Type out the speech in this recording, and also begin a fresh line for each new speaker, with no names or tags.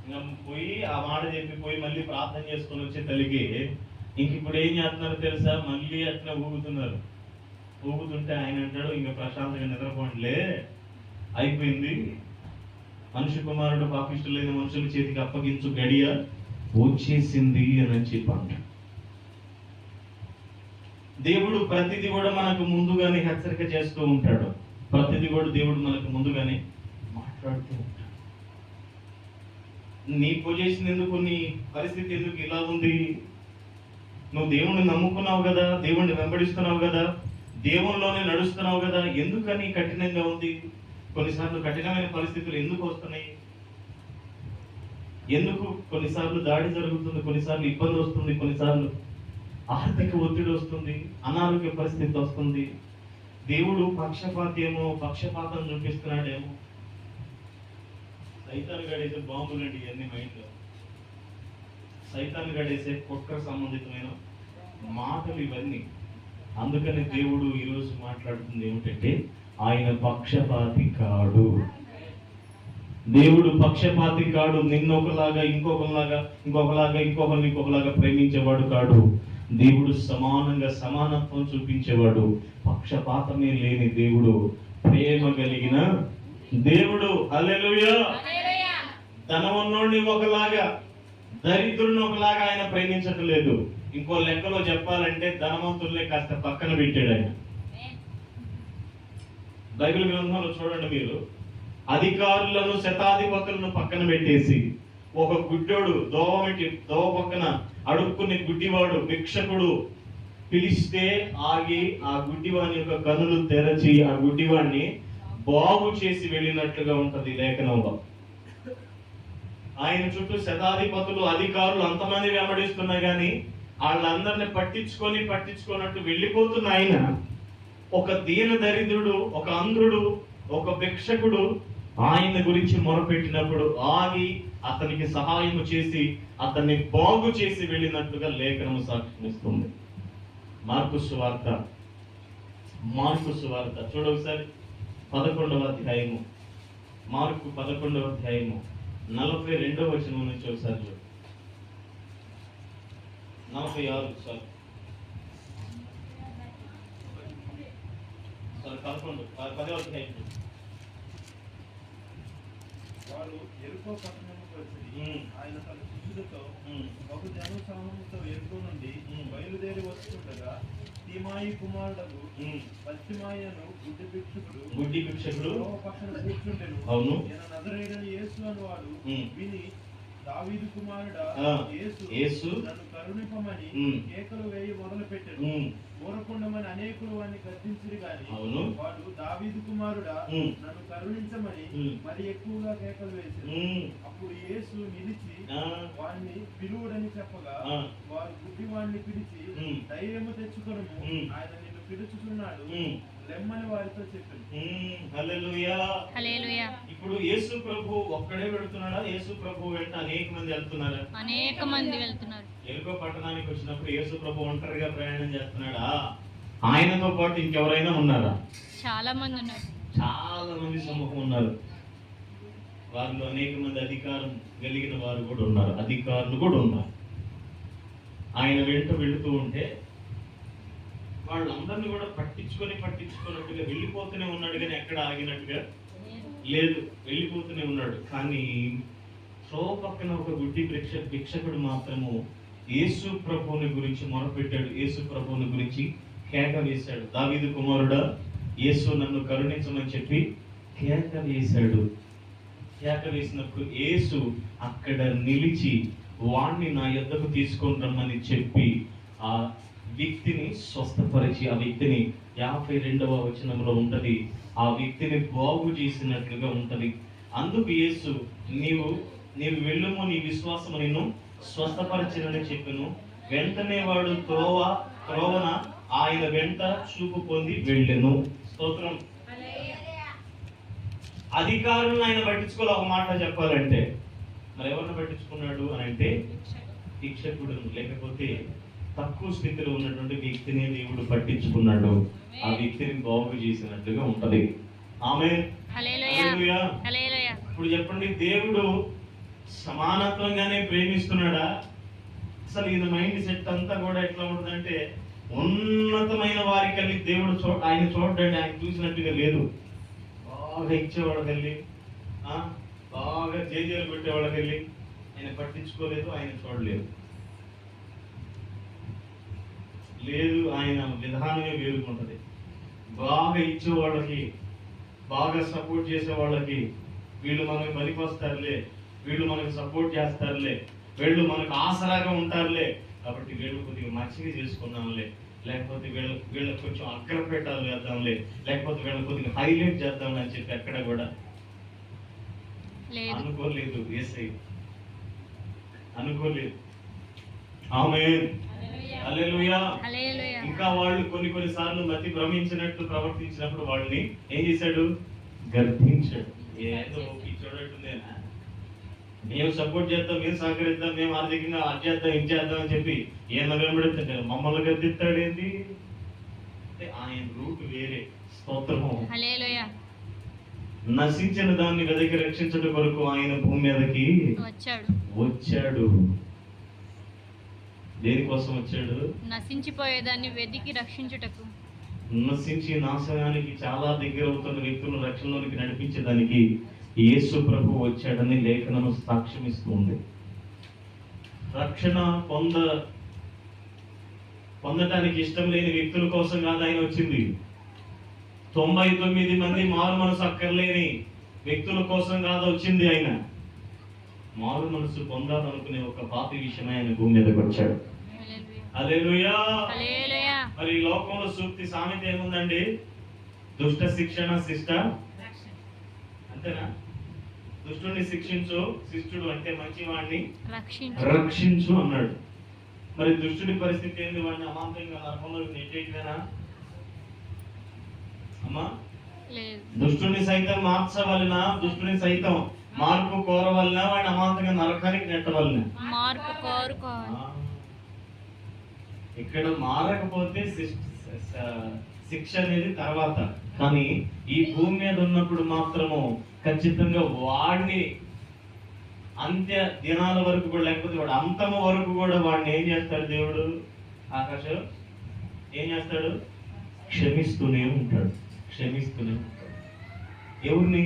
ఇంకా పోయి ఆ మాట చెప్పి పోయి మళ్ళీ ప్రార్థన చేసుకొని వచ్చే తల్లికి ఇంక ఇప్పుడు ఏం చేస్తున్నారు తెలుసా, మళ్ళీ అట్లా ఊగుతున్నారు. ఊగుతుంటే ఆయన అంటాడు, ఇంకా ప్రశాంతంగా నిద్రపోండిలే, అయిపోయింది, మనిషి కుమారుడు పాపిష్టులైన మనుషుల చేతికి అప్పగించు గడియ వచ్చేసింది అని చెప్పండి. దేవుడు ప్రతిదీ కూడా మనకు ముందుగానే హెచ్చరిక చేస్తూ ఉంటాడు. ప్రతిదీ కూడా దేవుడు మనకు ముందుగానే మాట్లాడుతూ ఉంటాడు. నీ పొజిషన్ ఎందుకు, నీ పరిస్థితి ఎందుకు ఇలా ఉంది, నువ్వు దేవుణ్ణి నమ్ముకున్నావు కదా, దేవుణ్ణి వెంబడిస్తున్నావు కదా, దేవునిలోనే నడుస్తున్నావు కదా, ఎందుకని కఠినంగా ఉంది? కొన్నిసార్లు కఠినమైన పరిస్థితులు ఎందుకు వస్తున్నాయి? ఎందుకు కొన్నిసార్లు దాడి జరుగుతుంది, కొన్నిసార్లు ఇబ్బంది వస్తుంది, కొన్నిసార్లు ఆర్థిక ఒత్తిడి వస్తుంది, అనారోగ్య పరిస్థితి వస్తుంది. దేవుడు పక్షపాతం చూపిస్తున్నాడేమో. సైతాన్ గడేసే బాంబులండి ఇవన్నీ మైండ్లో. సైతాన్ గడేసే కుట్ర సంబంధితమైన మాటలు ఇవన్నీ. అందుకని దేవుడు ఈరోజు మాట్లాడుతుంది ఏమిటంటే, ఆయన పక్షపాతి కాడు. దేవుడు పక్షపాతి కాడు. నిన్నొకలాగా ఇంకొకలాగా ప్రేమించేవాడు కాడు. దేవుడు సమానత్వం చూపించేవాడు. పక్షపాతమే లేని దేవుడు, ప్రేమ కలిగిన దేవుడు. హల్లెలూయా. ధనవన్నోడిని ఒకలాగా, దరిద్రుని ఒకలాగా ఆయన ప్రేమించటం లేదు. ఇంకో లెక్కలో చెప్పాలంటే ధనవంతుల్ని కాస్త పక్కన పెట్టాడు ఆయన. బైబిల్ గ్రంథంలో చూడండి మీరు, అధికారులను శతాధిపతులను పక్కన పెట్టేసి ఒక గుడ్డోడు దోవ పక్కన అడుక్కునే గుడ్డివాడు భిక్షకుడు పిలిస్తే ఆగి ఆ గుడ్డివాని యొక్క కన్నులు తెరచి ఆ గుడ్డివాడిని బాగు చేసి వెళ్ళినట్లుగా ఉంటది లేఖనంలో. ఆయన చుట్టూ శతాధిపతులు అధికారులు అంతమంది వెంబడిస్తున్నా గాని వాళ్ళందరిని పట్టించుకోనట్టు వెళ్ళిపోతున్న ఆయన ఒక దీన దరిద్రుడు, ఒక అంధుడు, ఒక భిక్షకుడు ఆయన గురించి మొరపెట్టినప్పుడు ఆగి అతనికి సహాయం చేసి అతన్ని బాగు చేసి వెళ్ళినట్లుగా లేఖనం సాక్షిస్తుంది. మార్కు సువార్త చూడొకసారి 11వ అధ్యాయము, మార్కు 11వ అధ్యాయము 42వ వచనం నుంచి ఒకసారి చూడు. 46 సార్ 10వ అధ్యాయం.
వారు ఎరుకో పట్టణముకు వచ్చి ఆయన తన శిష్యులతో బహు జనసమూహంతో ఎరుకో నుండి బయలుదేరి వస్తుండగా తిమాయి కుమారుడు పశ్చిమాయను గుడ్డి భిక్షకుడు పక్కన కూర్చుండెను. ఈయన నజరేయుడైన యేసు అని వాడు విని, దావీదు కుమారుడా యేసు, నన్ను కరుణింపమని కేకలు వేయి మొదలు పెట్టాడు. ఊరకుండమని అనేకులు వాడిని గద్దించిరి గాని వాడు, దావీదు కుమారుడా నన్ను కరుణించమని మరి ఎక్కువగా కేకలు వేశాడు. అప్పుడు యేసు నిలిచి వాడిని పిలువుడని చెప్పగా వారు గుడ్డి వాడిని పిలిచి, ధైర్యము తెచ్చుకొనుము, ఆయన నిన్ను పిలుచుచున్నాడు, లెమ్మని వారితో చెప్పాడు.
హల్లెలూయా. ఇప్పుడు యేసు ప్రభు ఒక్కడే వెళ్తున్నాడా? యేసు ప్రభు వెంట అనేక మంది వెళ్తున్నారా?
అనేక మంది వెళ్తున్నారు.
ఎరుకో పట్టణానికి వచ్చినప్పుడు యేసు ప్రభు ఒంటరిగా ప్రయాణం చేస్తున్నాడా? ఆయనతో పాటు ఇంకెవరైనా ఉన్నారా?
చాలా మంది ఉన్నారు.
చాలా మంది సమూహం ఉన్నారు. వారిలో అనేక మంది అధికారం కలిగిన వారు కూడా ఉన్నారు, అధికారులు కూడా ఉన్నారు. ఆయన వెంట వెళుతూ ఉంటే వాళ్ళందరినీ కూడా పట్టించుకున్నట్టుగా వెళ్ళిపోతూనే ఉన్నాడు, కానీ ఎక్కడ ఆగినట్టుగా లేదు, వెళ్ళిపోతూనే ఉన్నాడు. కానీ త్రోవ పక్కన ఒక గుడ్డి భిక్షకుడు మాత్రము యేసు ప్రభువుని గురించి మొరపెట్టాడు, యేసు ప్రభువుని గురించి కేక వేశాడు. దావీదు కుమారుడా యేసు, నన్ను కరుణించమని చెప్పి కేక వేశాడు. కేక వేసినప్పుడు యేసు అక్కడ నిలిచి వాణ్ణి నా యొద్దకు తీసుకొని రమ్మని చెప్పి ఆ వ్యక్తిని స్వస్థపరిచి, ఆ వ్యక్తిని 52వ వచనంలో ఉంటది, ఆ వ్యక్తిని బాగు చేసినట్లుగా ఉంటది. అందుకు యేసు, నీవు వెళ్ళుము, నీ విశ్వాసము నిన్ను స్వస్థపరిచినని చెప్పెను. వెంటనే వాడు త్రోవన ఆయన వెంట చూపు పొంది వెళ్ళెను. స్తోత్రం. అధికారులను ఆయన పట్టించుకోవాలి. ఒక మాట చెప్పాలంటే మరి ఎవరిని పట్టించుకున్నాడు అని అంటే భిక్షకుడును, లేకపోతే తక్కువ స్థితిలో ఉన్నటువంటి వ్యక్తిని దేవుడు పట్టించుకున్నాడు, ఆ వ్యక్తిని బాగు చేసినట్టుగా ఉంటది. ఆమె
హల్లెలూయా.
ఇప్పుడు చెప్పండి, దేవుడు సమానత్వంగానే ప్రేమిస్తున్నాడా? అసలు ఈయన మైండ్ సెట్ అంతా కూడా ఎట్లా ఉంటుందంటే, ఉన్నతమైన వారికి వెళ్ళి దేవుడు ఆయన చూడండి, ఆయన చూసినట్టుగా లేదు. బాగా ఇచ్చేవాళ్ళకి వెళ్ళి, బాగా జేజేలు పెట్టేవాళ్ళకి వెళ్ళి ఆయన పట్టించుకోలేదు, ఆయన చూడలేదు. లేదు, ఆయన విధానమే వేరుకుంటది. బాగా ఇచ్చే వాళ్ళకి, బాగా సపోర్ట్ చేసే వాళ్ళకి, వీళ్ళు మనకు పనికొస్తారులే, వీళ్ళు మనకు సపోర్ట్ చేస్తారులే, వీళ్ళు మనకు ఆసరాగా ఉంటారులే, కాబట్టి వీళ్ళు కొద్దిగా మంచిగా చేసుకున్నాంలే, లేకపోతే వీళ్ళకి కొంచెం అగ్రపేటాలు చేద్దాంలే, లేకపోతే వీళ్ళకి కొద్దిగా హైలైట్ చేద్దాం అని చెప్పి ఎక్కడ కూడా అనుకోలేదు. యేసయ్య అనుకోలేదు. ఆమేన్, హల్లెలూయా. ఇంకా వాళ్ళు కొన్ని సార్లు మతి భ్రమించినట్టు ప్రవర్తించినప్పుడు వాళ్ళని ఏం చేశాడు? గర్భించాడు. ఏదో చూడట్టుందేనా, మేము సపోర్ట్ చేద్దాం, మేము సహకరిద్దాం, మేము ఆర్థికంగా అది చేద్దాం, ఇది చేద్దాం అని చెప్పి ఏం వెంబడితే మమ్మల్ని గర్దిస్తాడు ఏంటి అంటే ఆయన రూట్ వేరే. స్తోత్రము. నశించిన దాన్ని వెదకి రక్షించడం కొరకు ఆయన భూమి మీదకి వచ్చాడు. దేనికోసం వచ్చాడు?
నశించిపోయేదాన్ని వెదికి రక్షించుటకు.
నశించి నాశనానికి చాలా దగ్గర అవుతున్న వ్యక్తులను రక్షణలోనికి నడిపించేదానికి యేసు ప్రభు వచ్చాడని లేఖనము సాక్ష్యం ఇస్తుంది. రక్షణ పొందటానికి ఇష్టం లేని వ్యక్తుల కోసం కాదు ఆయన వచ్చింది. 99 మంది మారు మనసు అక్కర్లేని వ్యక్తుల కోసం కాదు వచ్చింది ఆయన. మారు మనసు పొందాలనుకునే ఒక పాపి విషయమే ఆయన భూమి మీదకి వచ్చాడు. హల్లెలూయా. మరి ఈ లోకంలో సూక్తి సామెత ఏముందండి? దుష్ట శిక్షణ శిష్ట, అంతేనా? దుష్టుని శిక్షించు, శిష్టుడు అంటే మంచి వాడిని రక్షించు అన్నాడు. మరి దుష్టుడి పరిస్థితి ఏంది? వాడిని అమాంతంగా నరకంలో నెట్టేటివేనా అమ్మా? దుష్టుని సైతం మార్చవలన, దుష్టుని సైతం మార్పు కోరవలన, వాడిని అమాంతంగా నరకానికి నెట్టవలన. ఇక్కడ మారకపోతే శిక్ష అనేది తర్వాత, కానీ ఈ భూమి మీద ఉన్నప్పుడు మాత్రము ఖచ్చితంగా వాడిని అంత్య దినాల వరకు కూడా, లేకపోతే వాడు అంతము వరకు కూడా వాడిని ఏం చేస్తాడు దేవుడు? ఆకాశం ఏం చేస్తాడు? క్షమిస్తూనే ఉంటాడు. ఎవరిని?